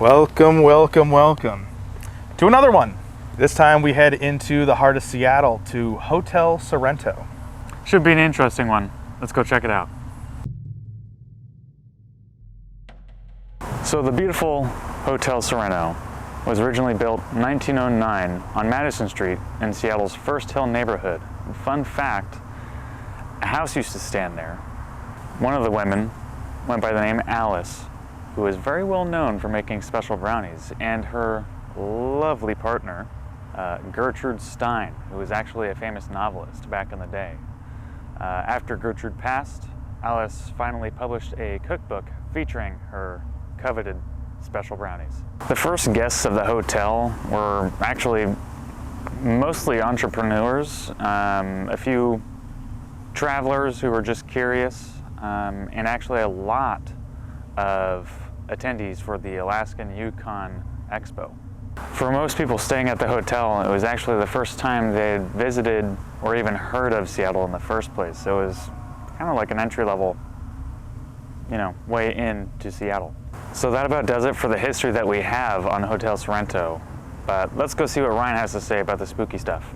Welcome, welcome, welcome to another one. This time we head into the heart of Seattle to Hotel Sorrento. Should be an interesting one. Let's go check it out. So the beautiful Hotel Sorrento was originally built in 1909 on Madison Street in Seattle's First Hill neighborhood. And fun fact, a house used to stand there. One of the women went by the name Alice, who is very well known for making special brownies, and her lovely partner, Gertrude Stein, who was actually a famous novelist back in the day. After Gertrude passed, Alice finally published a cookbook featuring her coveted special brownies. The first guests of the hotel were actually mostly entrepreneurs, a few travelers who were just curious, and actually a lot of attendees for the Alaskan Yukon Expo. For most people staying at the hotel, it was actually the first time they had visited or even heard of Seattle in the first place. So it was kind of like an entry-level, way into Seattle. So that about does it for the history that we have on Hotel Sorrento. But let's go see what Ryan has to say about the spooky stuff.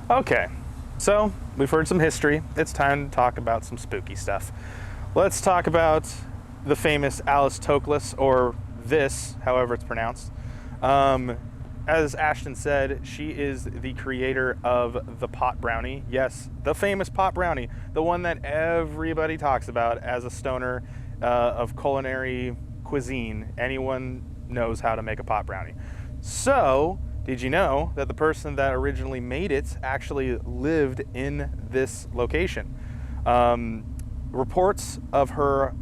Okay, so we've heard some history. It's time to talk about some spooky stuff. Let's talk about the famous Alice Toklas, or this, however it's pronounced. As Ashton said, she is the creator of the pot brownie. Yes, the famous pot brownie, the one that everybody talks about as a stoner of culinary cuisine. Anyone knows how to make a pot brownie. So, did you know that the person that originally made it actually lived in this location? Reports of her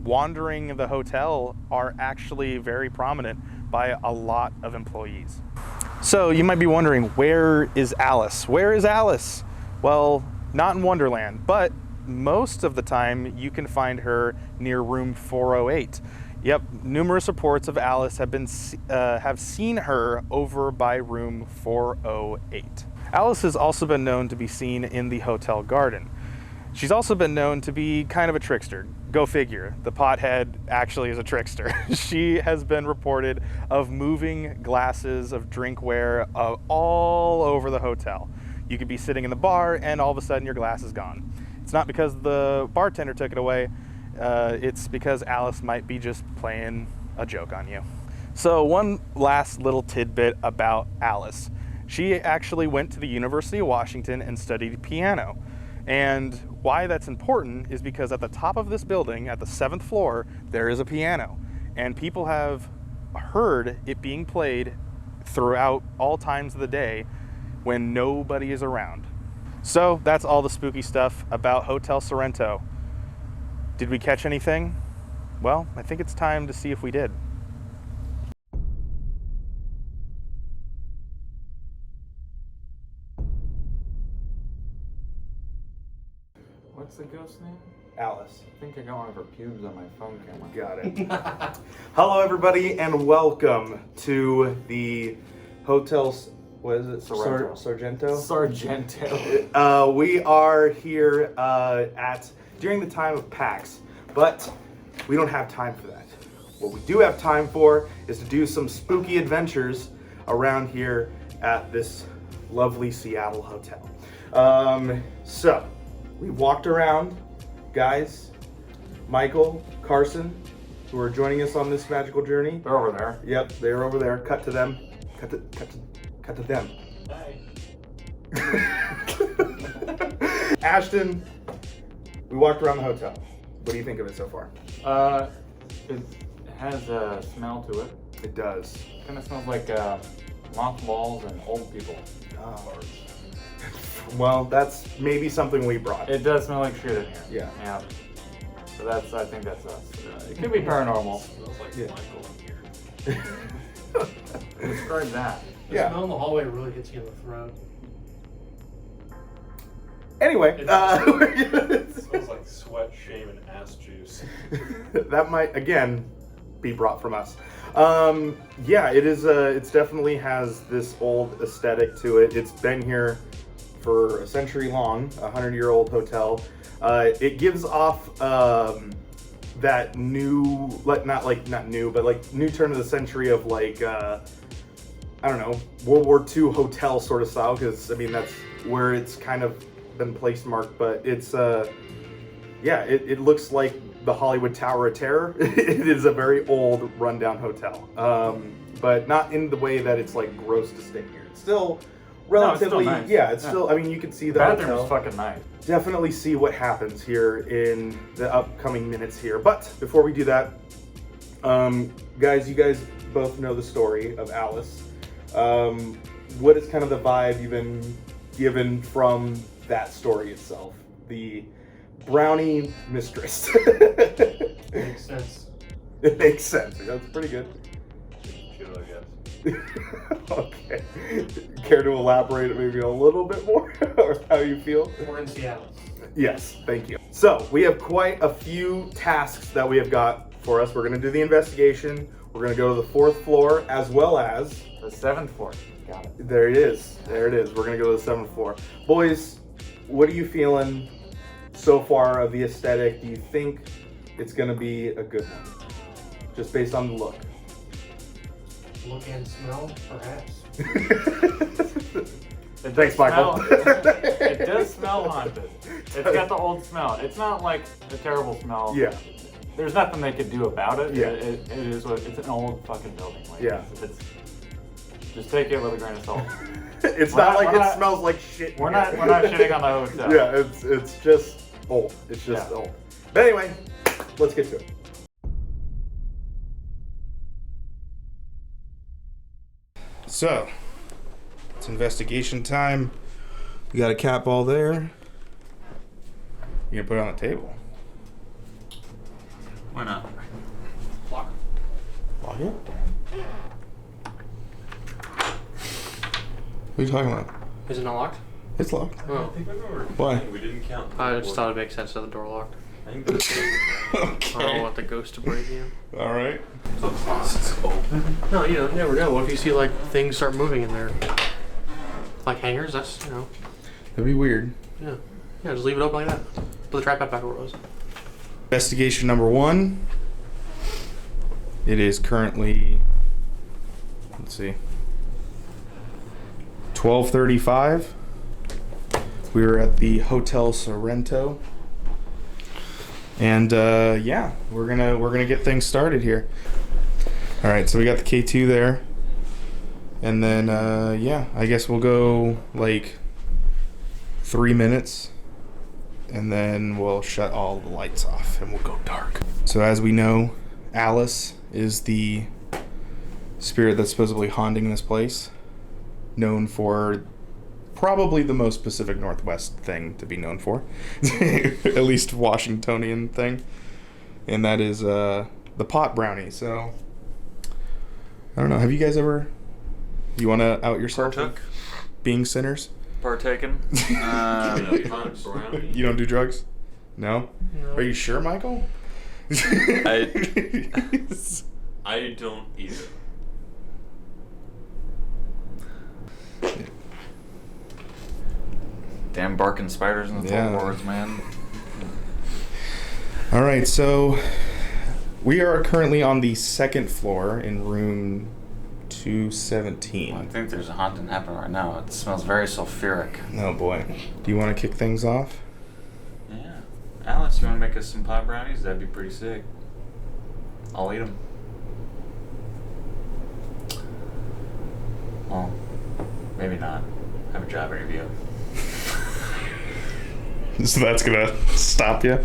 wandering the hotel are actually very prominent by a lot of employees. So you might be wondering, where is Alice? Where is Alice? Well, not in Wonderland, but most of the time you can find her near room 408. Yep, numerous reports of Alice have seen her over by room 408. Alice has also been known to be seen in the hotel garden. She's also been known to be kind of a trickster. Go figure, the pothead actually is a trickster. She has been reported of moving glasses of drinkware all over the hotel. You could be sitting in the bar and all of a sudden your glass is gone. It's not because the bartender took it away, it's because Alice might be just playing a joke on you. So one last little tidbit about Alice. She actually went to the University of Washington and studied piano. And why that's important is because at the top of this building, at the 7th floor, there is a piano. And people have heard it being played throughout all times of the day when nobody is around. So that's all the spooky stuff about Hotel Sorrento. Did we catch anything? Well, I think it's time to see if we did. What's the ghost name? Alice. I think I got one of her pubes on my phone camera. Got it. Hello, everybody, and welcome to the Hotel's, what is it? Sorrento. Sargento? Sargento. We are here during the time of PAX, but we don't have time for that. What we do have time for is to do some spooky adventures around here at this lovely Seattle hotel. So, we walked around, guys, Michael, Carson, who are joining us on this magical journey. They're over there. Yep, they're over there. Cut to them. Cut to them. Hi. Ashton, we walked around the hotel. What do you think of it so far? It has a smell to it. It does. Kind of smells like mothballs and old people. Oh. Well, that's maybe something we brought. It does smell like shit in here. Yeah. Yeah. So I think that's us. It could be paranormal. Smells like Yeah. Michael in here. Describe that. The Yeah. smell in the hallway really hits you in the throat. Anyway, It smells like sweat, shame, and ass juice. that might again be brought from us. Yeah, it is. It's definitely has this old aesthetic to it. It's been here for a century long, a 100-year-old hotel. It gives off that new, not new, but like new turn of the century of like, I don't know, World War II hotel sort of style, because I mean that's where it's kind of been place marked, but it's yeah, it looks like the Hollywood Tower of Terror. It is a very old rundown hotel, but not in the way that it's like gross to stay here. It's still relatively, no, it's still nice. Yeah, it's still, I mean, you can see the bathroom hotel. is fucking nice. Definitely see what happens here in the upcoming minutes here. But before we do that, guys, you guys both know the story of Alice. What is kind of the vibe you've been given from that story itself? The brownie mistress. Makes sense. It makes sense. That's pretty good. Chill, I guess. Okay. Care to elaborate maybe a little bit more or how you feel? We're in Seattle. Yes, thank you. So we have quite a few tasks that we have got for us. We're going to do the investigation. We're going to go to the 4th floor as well as The 7th floor. Got it. there it is. There it is. We're going to go to the 7th floor. Boys, what are you feeling so far of the aesthetic? Do you think it's going to be a good one? Just based on the look. Look and smell, perhaps. It Thanks, does Michael. It does smell haunted. It's got the old smell. It's not like a terrible smell. Yeah. There's nothing they could do about it. Yeah. It is what it's an old fucking building. Like, Yeah. It's just take it with a grain of salt. It's We're not not- like we're it not- smells like shit. We're in not here. shitting on the hotel. Yeah, it's just old. It's just Yeah. old. But anyway, let's get to it. So, it's investigation time. We got a cat ball there. You gonna put it on the table? Why not? Lock it? What are you talking about? Is it not locked? It's locked. Oh. I think I remember. Why? We didn't count. I just thought it makes sense that the door locked. I think that's I don't Okay. want the ghost to break in. All right. No, you know, never know. What if you see like things start moving in there? Like hangers, that's, you know, That'd be weird. yeah. Yeah, just leave it open like that. Put the tripod back where it was. Investigation number 1. It is currently, let's see, 12:35. We are at the Hotel Sorrento, and yeah, we're gonna get things started here. All right, so we got the K2 there, and then yeah, I guess we'll go like 3 minutes. And then we'll shut all the lights off and we'll go dark. So as we know, Alice is the spirit that's supposedly haunting this place, known for probably the most Pacific Northwest thing to be known for, at least Washingtonian thing, and that is the pot brownie. So I don't know, have you guys ever, you want to out yourself Partook? being sinners? Partaken. You don't do drugs? No? No. Are you sure, Michael? I don't either. Damn barking spiders in the Yeah. floorboards, man. All right, so we are currently on the 2nd floor in room 217. I think there's a haunting happening right now. It smells very sulfuric. Oh boy. Do you want to kick things off? Yeah. Alex, you want to make us some pot brownies? That'd be pretty sick. I'll eat them. Well, maybe not. I have a job interview. So that's gonna stop you?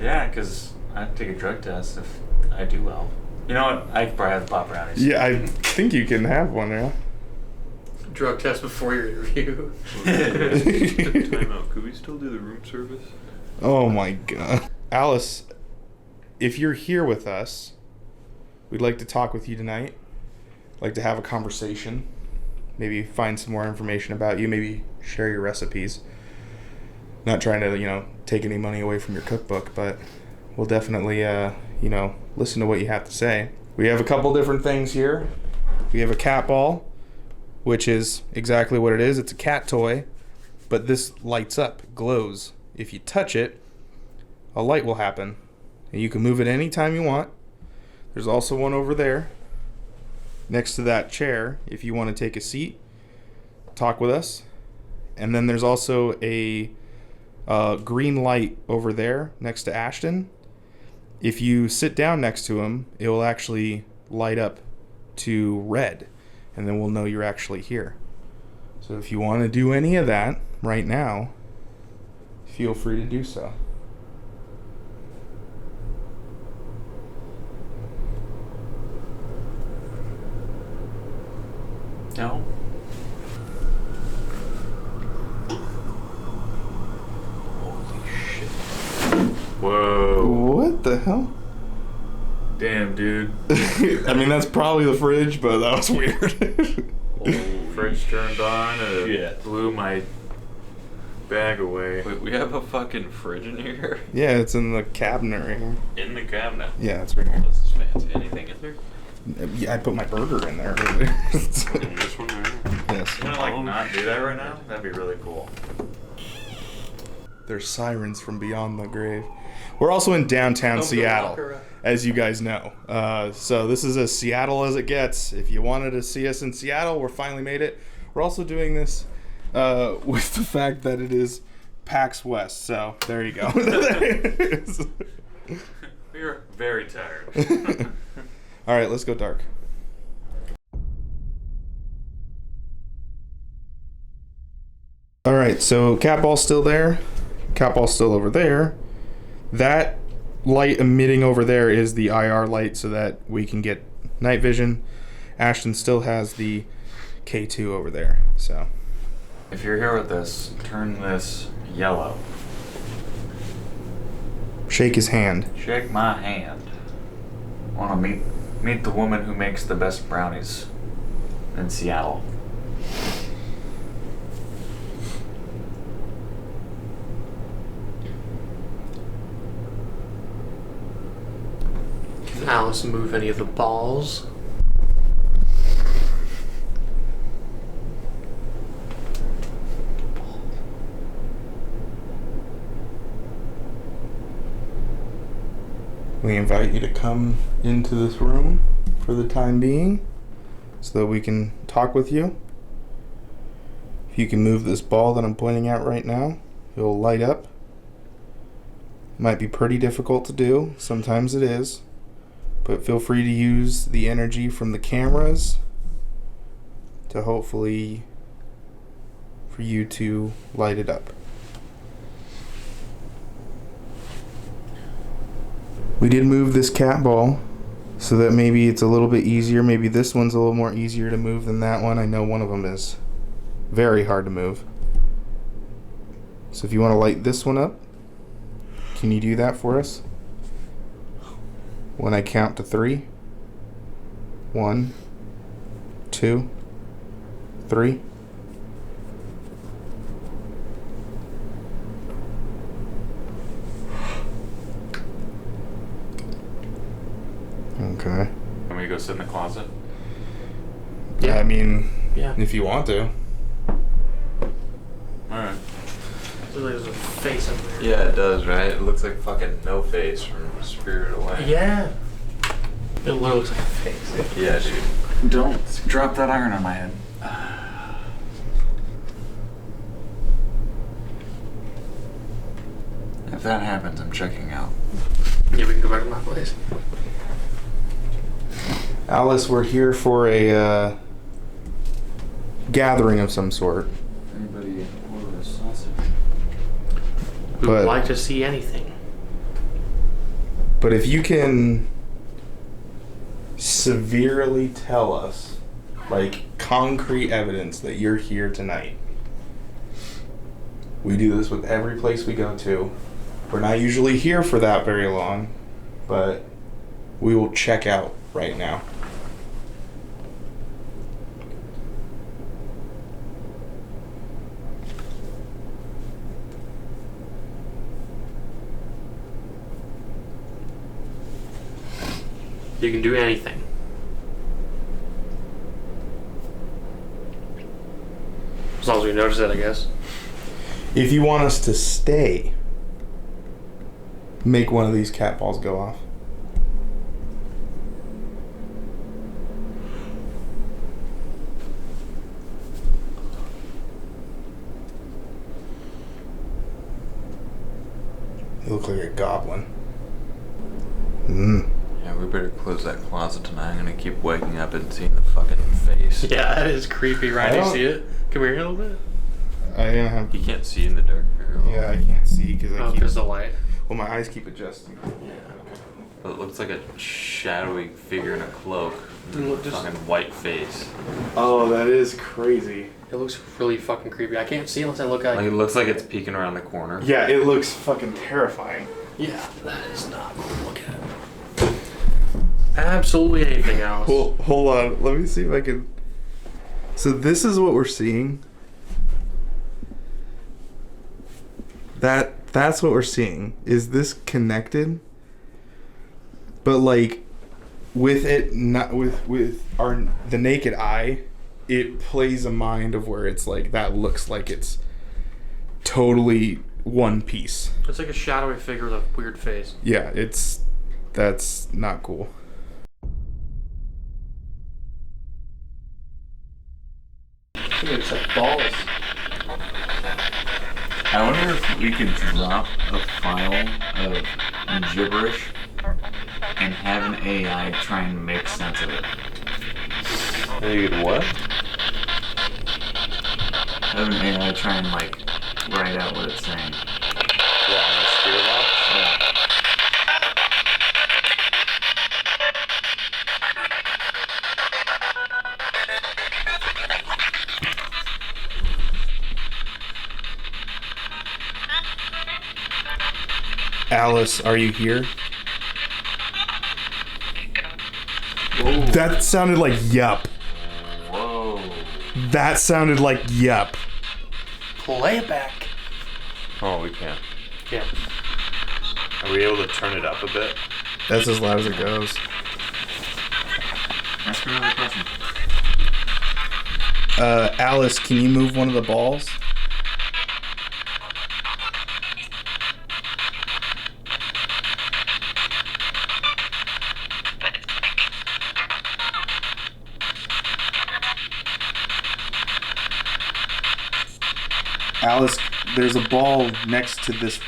Yeah, because I have to take a drug test if I do well. You know what? I could probably have the pot brownies. Yeah, I think you can have one, yeah. Drug test before your interview. Time out. Could we still do the room service? Oh my god. Alice, if you're here with us, we'd like to talk with you tonight. Like to have a conversation. Maybe find some more information about you. Maybe share your recipes. Not trying to, take any money away from your cookbook, but we'll definitely, listen to what you have to say. We have a couple different things here. We have a cat ball, which is exactly what it is. It's a cat toy but this lights up, glows. If you touch it, a light will happen. And you can move it anytime you want. There's also one over there next to that chair if you want to take a seat, talk with us. And then there's also a green light over there next to Ashton. If you sit down next to him, it will actually light up to red, and then we'll know you're actually here. So if you want to do any of that right now, feel free to do so. No. Whoa. What the hell? Damn, dude. I mean, that's probably the fridge, but that was weird. Fridge turned on and it Shit. blew my bag away. Wait, we have a fucking fridge in here? Yeah, it's in the cabinet right here. In the cabinet? Yeah, it's right here. This is fancy. Anything in there? Yeah, I put my burger in there earlier. In this one right here? Yes. You wanna like not do that right now? That'd be really cool. There's sirens from beyond the grave. We're also in downtown Seattle, as you guys know. So this is as Seattle as it gets. If you wanted to see us in Seattle, we're finally made it. We're also doing this with the fact that it is PAX West. So there you go. We're very tired. All right, let's go dark. All right, so cat ball's still there. Cat ball's still over there. That light emitting over there is the IR light so that we can get night vision. Ashton still has the K2 over there. So If you're here with this, turn this yellow. shake his hand. Shake my hand. Wanna meet the woman who makes the best brownies in Seattle. Can Alice move any of the balls? We invite you to come into this room for the time being so that we can talk with you. If you can move this ball that I'm pointing at right now, it'll light up. Might be pretty difficult to do. Sometimes it is. But feel free to use the energy from the cameras to hopefully for you to light it up. We did move this cat ball so that maybe it's a little bit easier. Maybe this one's a little more easier to move than that one. I know one of them is very hard to move. So if you want to light this one up, can you do that for us? When I count to 3. 1, 2, 3. Okay. Can we go sit in the closet? Yeah, I mean, Yeah. if you want to. Alright. There's a face up there. Yeah, it does, right? It looks like fucking No Face from Spirited Away. Yeah. It literally looks like a face. Yeah, dude. Don't drop that iron on my head. If that happens, I'm checking out. Yeah, we can go back to my place. Alice, we're here for a gathering of some sort. Anybody order a sausage? We would But- like to see anything. But if you can severely tell us, like concrete evidence that you're here tonight. We do this with every place we go to. We're not usually here for that very long, but we will check out right now. You can do anything. As long as we notice it, I guess. If you want us to stay, make one of these cat balls go off. You look like a goblin. Yeah, we better close that closet tonight. I'm gonna keep waking up and seeing the fucking face. Yeah, that is creepy, Ryan. Do you don't- see it? Come here a little bit. I didn't have. You can't see in the dark. Yeah, I can't see because I Oh, keep. because the light. Well, my eyes keep adjusting. Yeah. But it looks like a shadowy figure in a cloak. Look, just- Fucking white face. Oh, that is crazy. It looks really fucking creepy. I can't see unless I look at Like it looks like it's peeking around the corner. Yeah, it looks fucking terrifying. Yeah, that is not cool to look at. Absolutely anything else. Well, hold on. Let me see if I can. So this is what we're seeing. That's what we're seeing. Is this connected? But like, with it not with the naked eye, it plays a mind of where it's like that looks like it's totally one piece. It's like a shadowy figure with a weird face. Yeah, that's not cool. It's like balls. I wonder if we could drop a file of gibberish and have an AI try and make sense of it. You could what? Have an AI try and like write out what it's saying. Yeah, on the spirit box? Yeah. Alice, are you here? Whoa. That sounded like yup. Whoa. That sounded like yup. Play it back. Oh, we can't. Yeah. Are we able to turn it up a bit? That's as loud as it goes. Ask her another question. Alice, can you move one of the balls? Alice, there's a ball next to this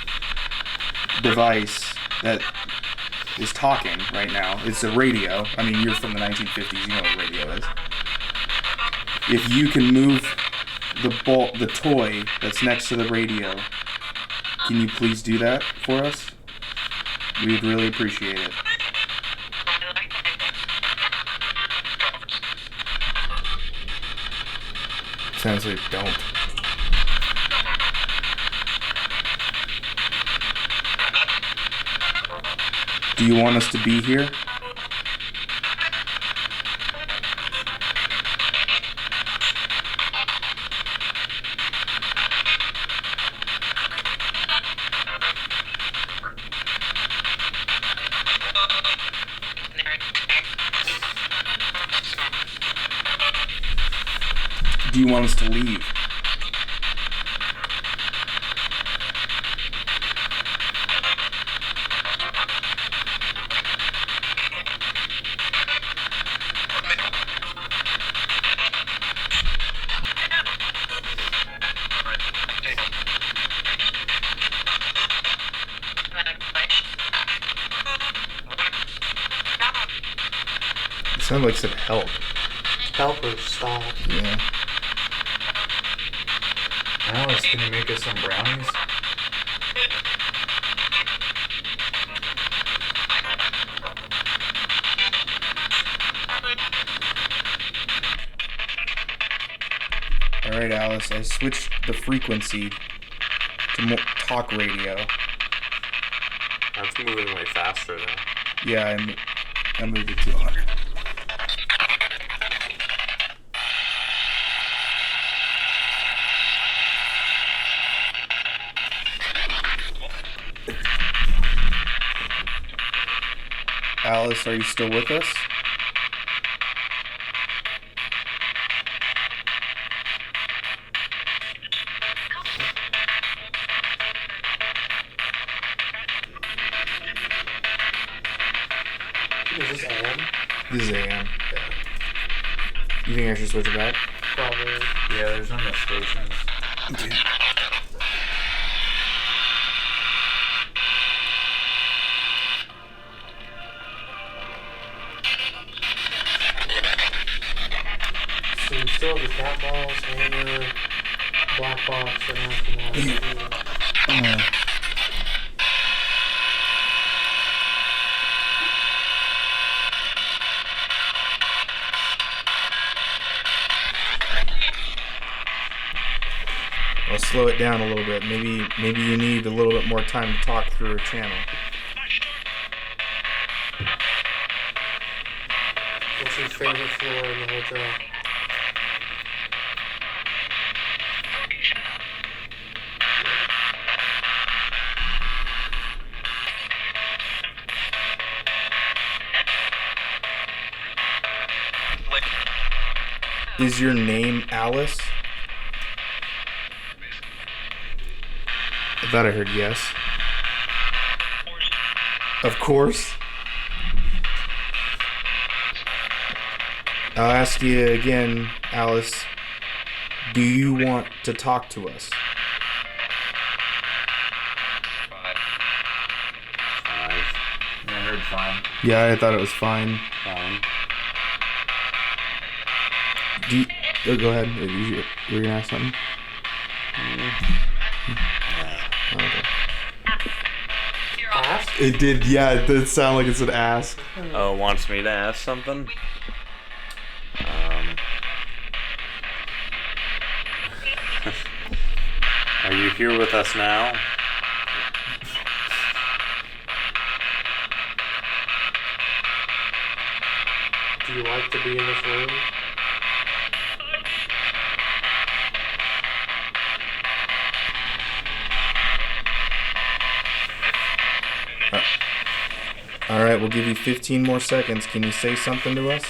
device that is talking right now. It's a radio. I mean, you're from the 1950s. You know what a radio is. If you can move the toy that's next to the radio, can you please do that for us? We'd really appreciate it. Sounds like don't. Do you want us to be here? Do you want us to leave? It sounded like some help. Help or stall. Yeah. Alice, can you make us some brownies? Alright, Alice, I switched the frequency to talk radio. That's moving way faster now. Yeah, I moved it to 100. Alice, are you still with us? Is this AM? This is AM. You think I should switch it back? Probably. Yeah, there's no stations. Okay. So you still have the cat balls, hammer, black box, and aftermath. I'll slow it down a little bit. Maybe you need a little bit more time to talk through a channel. What's your favorite floor in the hotel? Is your name Alice? I thought I heard yes. Of course. I'll ask you again, Alice. Do you want to talk to us? Yeah, I heard fine. Yeah, I thought it was fine. Fine. Go ahead. You were gonna ask something? Okay. Ask? It did, yeah, it did sound like it said ask. Oh, wants me to ask something? Are you here with us now? Do you like to be in this room? All right, we'll give you 15 more seconds. Can you say something to us?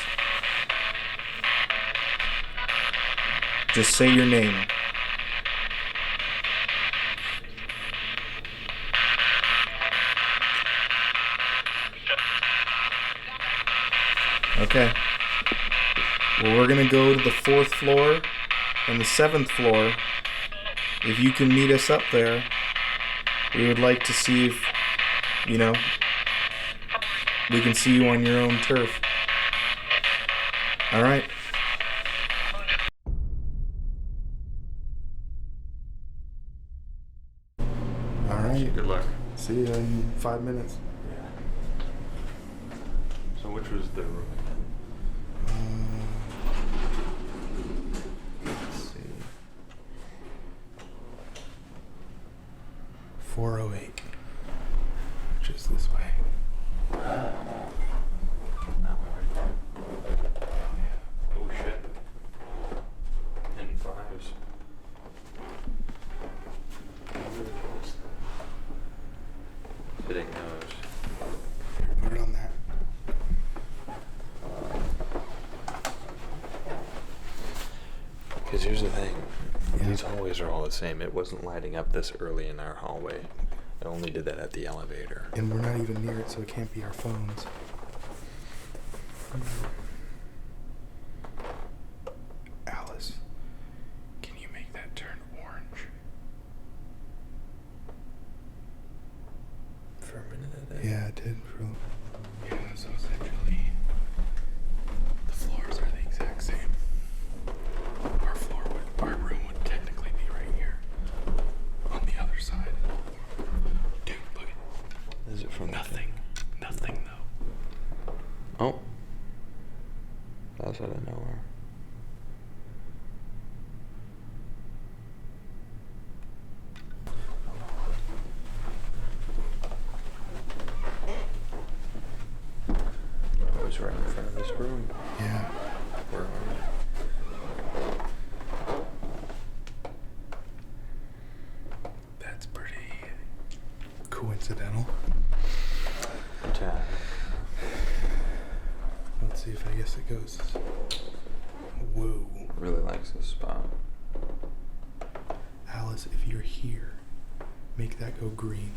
Just say your name. Okay. Well, we're going to go to the 4th floor and the 7th floor. If you can meet us up there, we would like to see if, we can see you on your own turf. All right. All right. Good luck. See you in 5 minutes. So which was the room? Let's see. 408, which is this way. Oh shit. And fives. Hitting those. Put it on that. Because here's the thing. These hallways are all the same. It wasn't lighting up this early in our hallway. It only did that at the elevator. And we're not even near it, so it can't be our phones. Alice, can you make that turn orange? For a minute it did. Yeah, it did. Yeah, so essentially, the floors are the exact same. Our room would technically be right here, on the other side. Dude, look at Is it from nothing though. Oh. That's out of nowhere. I was right in front of this room. Yeah. Where are we? That's pretty coincidental. Tad. Let's see if I guess it goes. Whoa. Really likes this spot. Alice, if you're here, make that go green.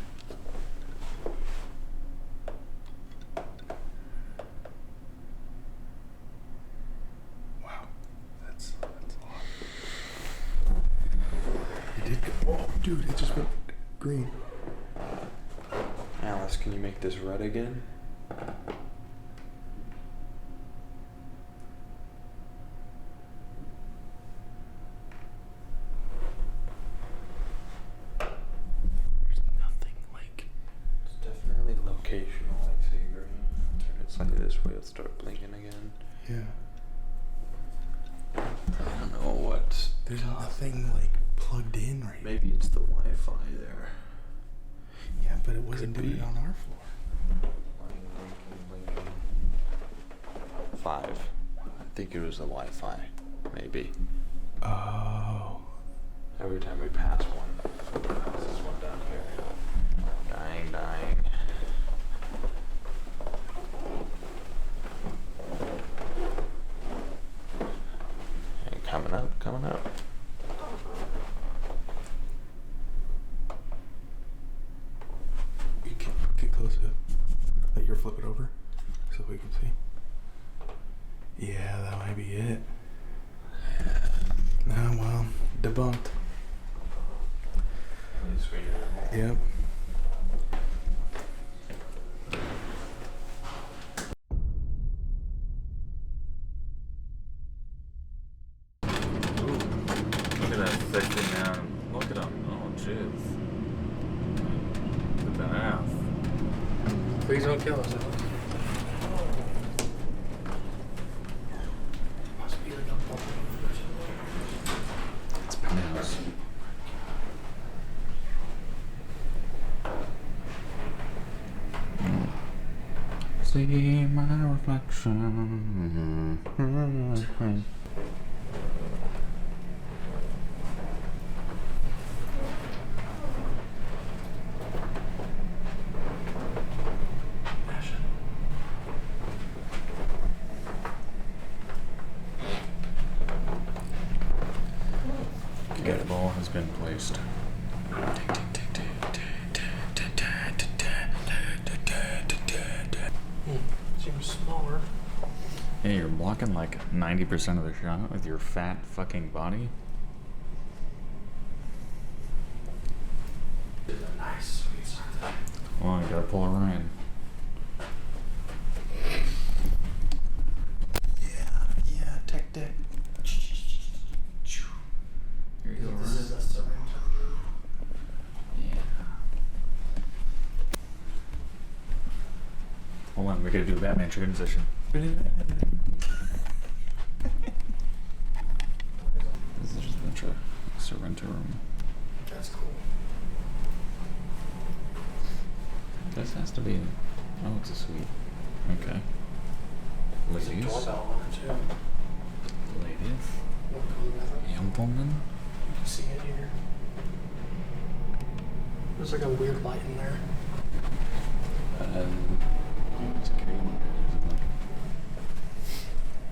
Dude, it just went green. Alice, can you make this red again? There's nothing like. It's definitely locational, like say green. Turn it slightly this way, it'll start blinking again. Yeah. I don't know what. There's nothing like plugged in right now. Maybe it's the Wi-Fi there. Yeah, but it wasn't doing it on our floor. Blinking. 5. I think it was the Wi-Fi. Maybe. Oh. Every time we pass one. This is one down here. Dying. And coming up. You can get close to it. Let your flip it over so we can see. Yeah, that might be it. Oh, well, debunked. Yep. Look at that thick thing now. Look at him. Oh, jeez. Look at that. Please don't kill us, Alex. Must be like a bubble. It's penthouse. See my reflection. The ball has been placed. Seems smaller. Hey, you're blocking like 90% of the shot with your fat fucking body. Nice. Well, you gotta pull a Ryan. Yeah, tech deck. Here you go, This is Ryan. a Sorrento. Yeah. Hold on, we gotta do a Batman transition. This is just the Sorrento room. That's cool. This has to be. Oh, it's a suite. Okay. There's a Ladies. doorbell on it too. Ladies. Wanna go to the bathroom? Gentlemen. You can see it here. There's like a weird light in there. Security.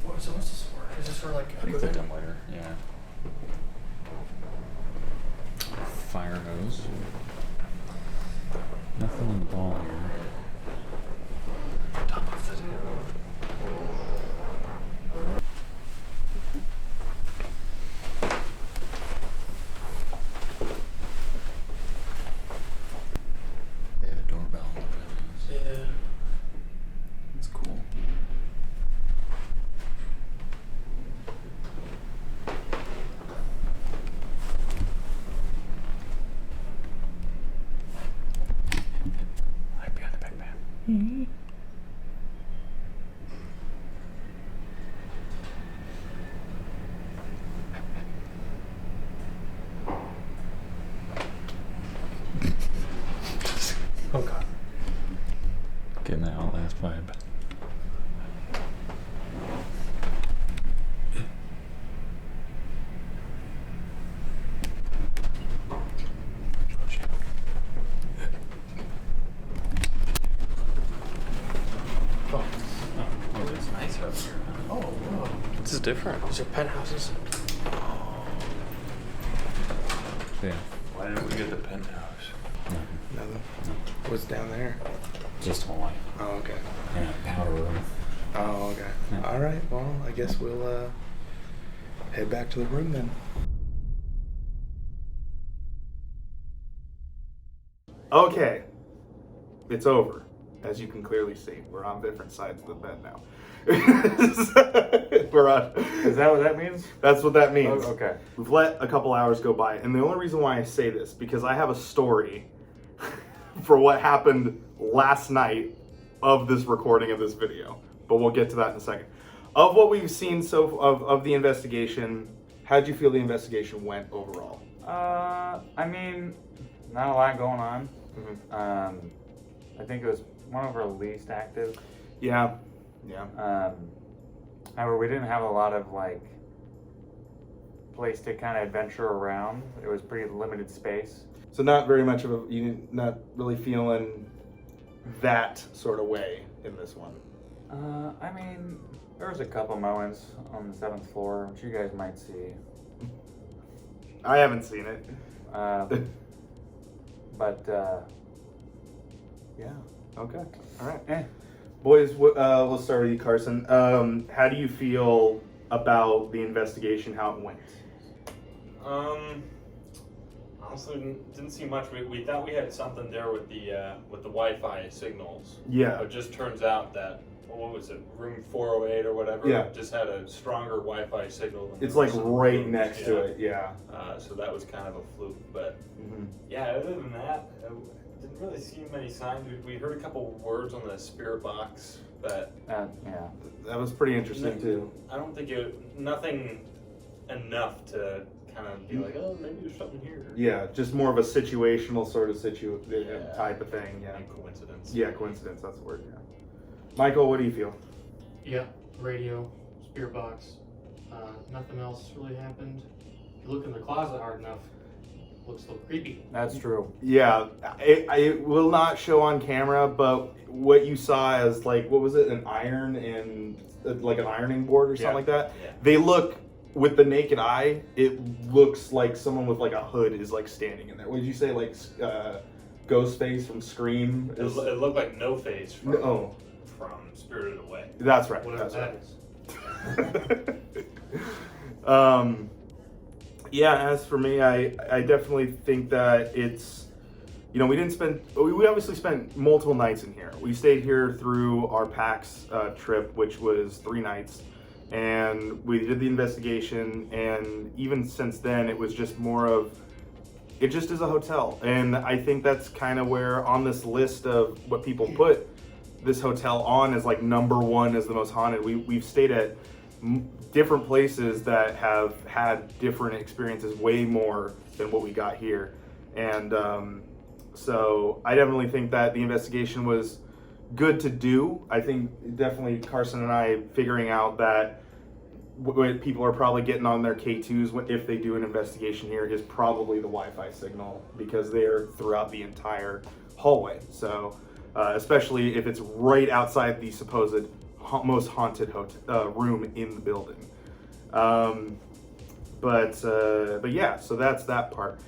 What's this for? Is this for like I think it's a equipment? dim lighter. Yeah. Fire hose. Nothing on the ball here. Top of it. They have a doorbell. Yeah. It's cool. Right behind the big man. Oh god. Getting that Outlast vibe. Oh. Oh, it's nice up here. Oh, wow. This is different. These are penthouses. Yeah. Why didn't we get the penthouse? Nothing. What's down there? Just Hawaii. Oh, okay. And a powder room. Oh, okay. Yeah. All right. Well, I guess we'll head back to the room then. Okay, it's over. As you can clearly see, we're on different sides of the bed now. We're on. Is that what that means? That's what that means. Oh, okay. We've let a couple hours go by, and the only reason why I say this because I have a story for what happened last night of this recording of this video. But we'll get to that in a second. Of what we've seen of the investigation, how'd you feel the investigation went overall? I mean, not a lot going on. Mm-hmm. I think it was one of our least active. Yeah. However, we didn't have a lot of like place to kind of adventure around. It was pretty limited space. So not very much of a, not really feeling that sort of way in this one. I mean, there was a couple moments on the 7th floor, which you guys might see. I haven't seen it. But Yeah. Okay. All right. eh. Boys, we'll start with you, Carson. How do you feel about the investigation? How it went? Honestly, didn't see much. We thought we had something there with the Wi-Fi signals. Yeah. But it just turns out that what was it, room 408 or whatever? Yeah. Just had a stronger Wi-Fi signal. Than It's the like rest of the right rooms. next to it. Yeah. So that was kind of a fluke, but Mm-hmm. yeah. Other than that, I didn't really see many signs. We heard a couple words on the spirit box, but Yeah. That was pretty interesting too. I don't think nothing enough to kind of be like, oh, maybe there's something here. Yeah, just more of a situational sort of Yeah. type of thing. Yeah. And coincidence. Yeah, coincidence. That's the word. Yeah. Michael, what do you feel? Yeah, radio, spirit box. Nothing else really happened. If you look in the closet hard enough, looks a little creepy. That's true. Yeah, it will not show on camera, but what you saw as like, what was it, an iron and like an ironing board or something Yeah. like that? Yeah. They look, with the naked eye, it looks like someone with like a hood is like standing in there. What did you say, like Ghostface from Scream? It looked like No Face from, No, from Spirited Away. that's right. Whatever That's that right. is. Yeah, as for me, I definitely think that it's, we obviously spent multiple nights in here. We stayed here through our PAX trip, which was 3 nights, and we did the investigation, and even since then, it was just more of, it just is a hotel. And I think that's kind of where on this list of what people put this hotel on as like number 1 as the most haunted. We've stayed at different places that have had different experiences, way more than what we got here. And so I definitely think that the investigation was good to do. I think definitely Carson and I figuring out that what people are probably getting on their K2s if they do an investigation here is probably the Wi-Fi signal, because they're throughout the entire hallway. So especially if it's right outside the supposed most haunted room in the building. But yeah, so that's that part.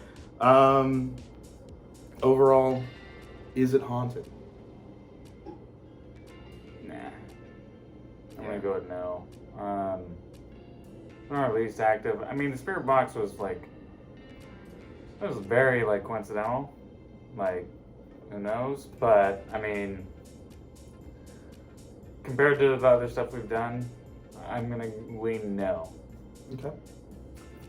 Overall, is it haunted? Nah. I'm gonna go with no. Not at least active. I mean, the spirit box was like, it was very like coincidental. Like, who knows? But I mean, compared to the other stuff we've done, I'm gonna lean no. Okay.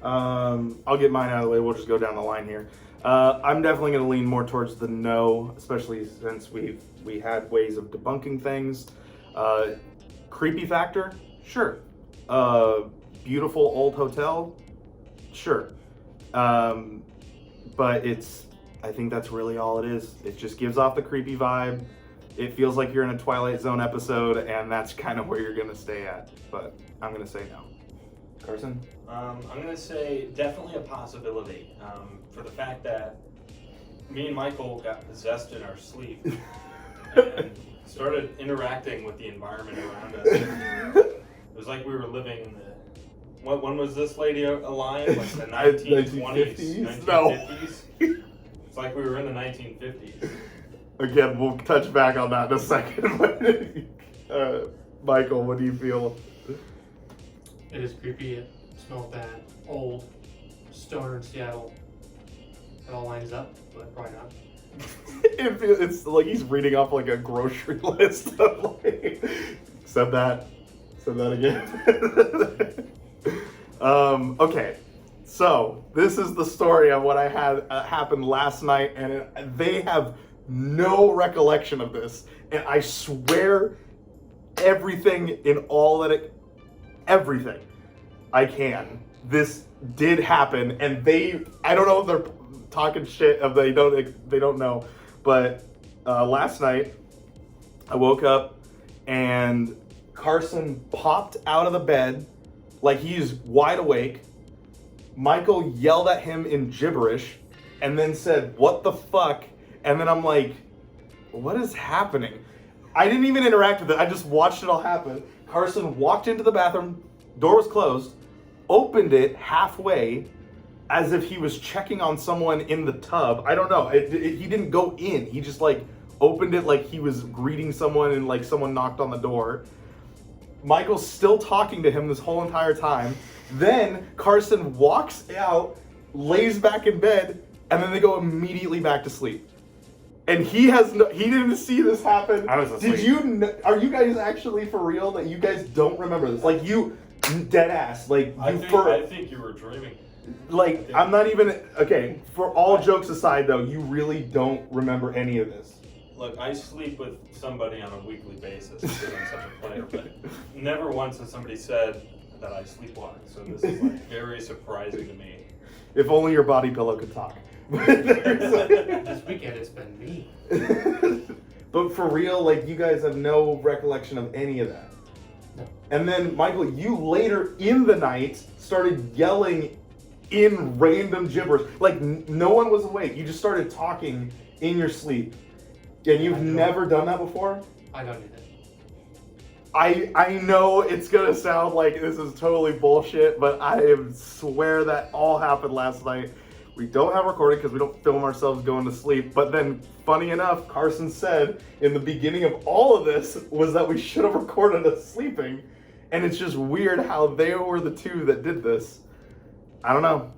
I'll get mine out of the way. We'll just go down the line here. I'm definitely going to lean more towards the no, especially since we had ways of debunking things. Creepy factor, sure. Beautiful old hotel, sure. But I think that's really all it is. It just gives off the creepy vibe. It feels like you're in a Twilight Zone episode, and that's kind of where you're going to stay at. But I'm going to say no. Carson? I'm going to say definitely a possibility, for the fact that me and Michael got possessed in our sleep and started interacting with the environment around us. It was like we were living in the... When was this lady alive? Like the 1920s? 1950s? It's like we were in the 1950s. Again, we'll touch back on that in a second. Michael, what do you feel? It is creepy. It smells bad. Old. Stoner in Seattle. It all lines up, but probably not. It's like he's reading off like a grocery list of like, said that again. Okay, so this is the story of what I had happened last night, and they have no recollection of this, and I swear everything in all that everything I can. This did happen, and I don't know if they're talking shit, if they don't know, but last night I woke up and Carson popped out of the bed like he's wide awake. Michael yelled at him in gibberish and then said, "What the fuck?" And then I'm like, what is happening? I didn't even interact with it. I just watched it all happen. Carson walked into the bathroom, door was closed, opened it halfway as if he was checking on someone in the tub. I don't know. He didn't go in. He just like opened it like he was greeting someone and like someone knocked on the door. Michael's still talking to him this whole entire time. Then Carson walks out, lays back in bed, and then they go immediately back to sleep. And he didn't see this happen. I was asleep. Are you guys actually for real that you guys don't remember this? Like you, dead ass. Like I think you were dreaming. Like I'm not even okay. For all jokes aside, though, you really don't remember any of this. Look, I sleep with somebody on a weekly basis because I'm such a player, but never once has somebody said that I sleepwalk. So this is like very surprising to me. If only your body pillow could talk. This weekend it's been me. But for real, like you guys have no recollection of any of that. No. And then Michael, you later in the night started yelling in random gibberish. Like no one was awake. You just started talking in your sleep. And you've never done that before? I don't do that. I know it's gonna sound like this is totally bullshit, but I swear that all happened last night. We don't have recording because we don't film ourselves going to sleep. But then, funny enough, Carson said in the beginning of all of this was that we should have recorded us sleeping. And it's just weird how they were the two that did this. I don't know.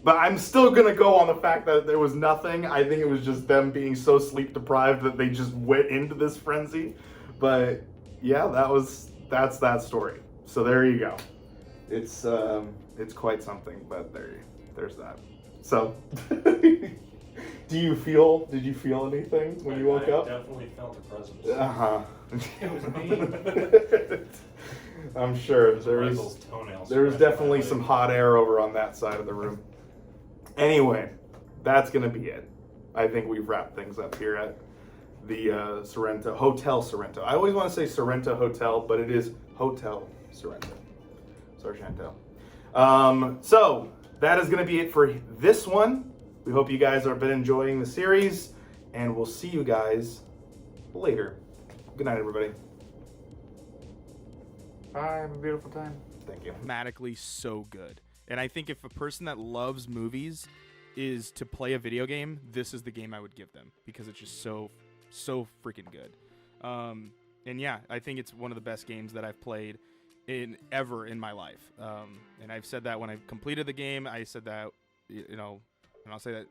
But I'm still gonna go on the fact that there was nothing. I think it was just them being so sleep deprived that they just went into this frenzy. But yeah, that's that story. So there you go. It's quite something. But there's that. So did you feel anything when you woke up? I definitely felt the presence. It was me. I'm sure Michael's toenails there was scratched my definitely leg. some hot air over on that side of the room. Anyway, that's gonna be it. I think we've wrapped things up here at the Sorrento Hotel Sorrento. I always want to say Sorrento Hotel, but it is Hotel Sorrento. Sorrento. So that is gonna be it for this one. We hope you guys have been enjoying the series, and we'll see you guys later. Good night, everybody. Bye, have a beautiful time. Thank you. Dramatically so good. And I think if a person that loves movies is to play a video game, this is the game I would give them because it's just so freaking good. And yeah, I think it's one of the best games that I've played ever in my life. And I've said that when I completed the game. I said that, and I'll say that